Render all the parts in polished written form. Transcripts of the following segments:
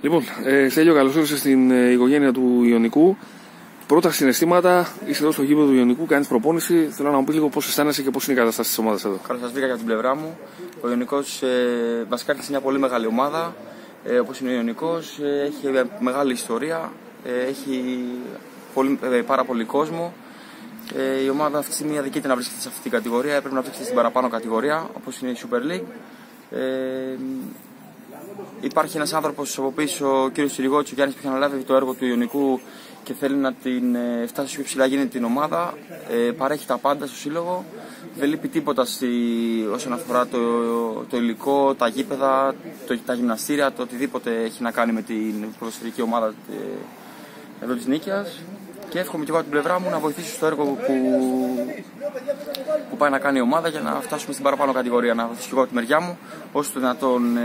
Λοιπόν, Στέλιο, καλώς ήρθες στην οικογένεια του Ιωνικού. Πρώτα συναισθήματα, είσαι εδώ στο γήπεδο του Ιωνικού, κάνεις προπόνηση. Θέλω να μου πεις λίγο πώς αισθάνεσαι και πώς είναι η κατάσταση της ομάδας εδώ. Καλώς σας βρήκα για την πλευρά μου. Ο Ιωνικός βασικά έρχεται σε μια πολύ μεγάλη ομάδα. Όπως είναι ο Ιωνικός, έχει μεγάλη ιστορία, έχει πάρα πολύ κόσμο. Η ομάδα αυτή τη στιγμή αδικείται να βρίσκεται σε αυτή την κατηγορία, έπρεπε να βρίσκεται στην παραπάνω κατηγορία, όπως είναι η Super League. Υπάρχει ένας άνθρωπος από πίσω, ο κύριος Συριγότης, ο Γιάννης, που έχει αναλάβει το έργο του Ιωνικού και θέλει να την φτάσει όσο πιο ψηλά γίνεται την ομάδα. Παρέχει τα πάντα στο σύλλογο, δεν λείπει τίποτα όσον αφορά το υλικό, τα γήπεδα, τα γυμναστήρια, το οτιδήποτε έχει να κάνει με την ποδοσφαιρική ομάδα εδώ της Νίκαιας. Και εύχομαι και εγώ από την πλευρά μου να βοηθήσω στο έργο που πάει να κάνει η ομάδα για να φτάσουμε στην παραπάνω κατηγορία. Να βοηθήσω και εγώ από τη μεριά μου, όσο το δυνατόν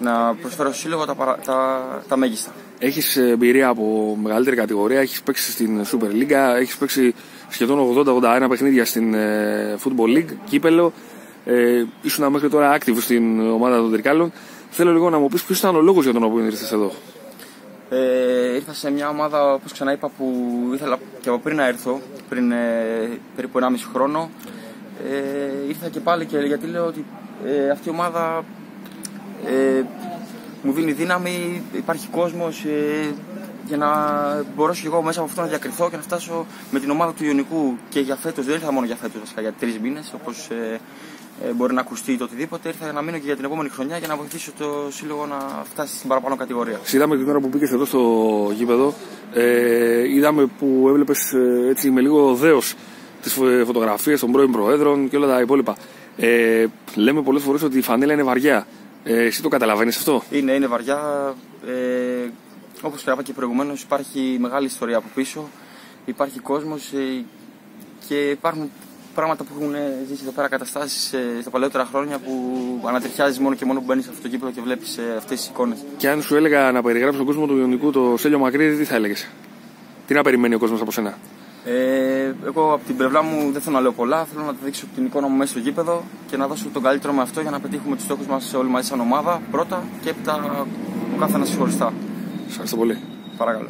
να προσφέρω στο σύλλογο τα μέγιστα. Έχεις εμπειρία από μεγαλύτερη κατηγορία, έχεις παίξει στην Super League, έχεις παίξει σχεδόν 80-81 παιχνίδια στην Football League, κύπελο. Ήσουν μέχρι τώρα active στην ομάδα των Τρικάλων. Θέλω λίγο να μου πεις ποιος ήταν ο λόγος για τον οποίο ήρθες εδώ. Ήρθα σε μια ομάδα, όπως ξαναείπα, που ήθελα και από πριν να έρθω, πριν περίπου 1,5 χρόνο. Ήρθα και πάλι γιατί λέω ότι αυτή η ομάδα μου δίνει δύναμη, υπάρχει κόσμος, για να μπορέσω και εγώ μέσα από αυτό να διακριθώ και να φτάσω με την ομάδα του Ιωνικού. Και για φέτος, δεν ήρθα μόνο για φέτος, για 3 μήνες, όπως μπορεί να ακουστεί το οτιδήποτε. Ήρθα για να μείνω και για την επόμενη χρονιά για να βοηθήσω το σύλλογο να φτάσει στην παραπάνω κατηγορία. Είδαμε την ώρα που πήγες εδώ στο γήπεδο, είδαμε που έβλεπες έτσι με λίγο δέος τις φωτογραφίες των πρώην προέδρων και όλα τα υπόλοιπα. Λέμε πολλές φορές ότι η φανέλα είναι βαριά. Εσύ το καταλαβαίνεις αυτό? Είναι βαριά. Όπως είπα και προηγουμένως, υπάρχει μεγάλη ιστορία από πίσω. Υπάρχει κόσμος και υπάρχουν πράγματα που έχουν ζήσει εδώ πέρα, καταστάσεις στα παλαιότερα χρόνια που ανατριχιάζεις μόνο και μόνο που μπαίνεις σε αυτό το κήπεδο και βλέπεις αυτές τις εικόνες. Και αν σου έλεγα να περιγράψεις τον κόσμο του Ιωνικού, το Στέλιο Μακρύδη, τι θα έλεγες? Τι να περιμένει ο κόσμος από σένα? Εγώ από την πλευρά μου δεν θέλω να λέω πολλά. Θέλω να δείξω την εικόνα μου μέσα στο γήπεδο και να δώσω τον καλύτερο με αυτό για να πετύχουμε τους στόχους μας όλοι μαζί σαν ομάδα πρώτα και έπειτα ο καθένας χωριστά. Σας ευχαριστώ πολύ. Παρακαλώ.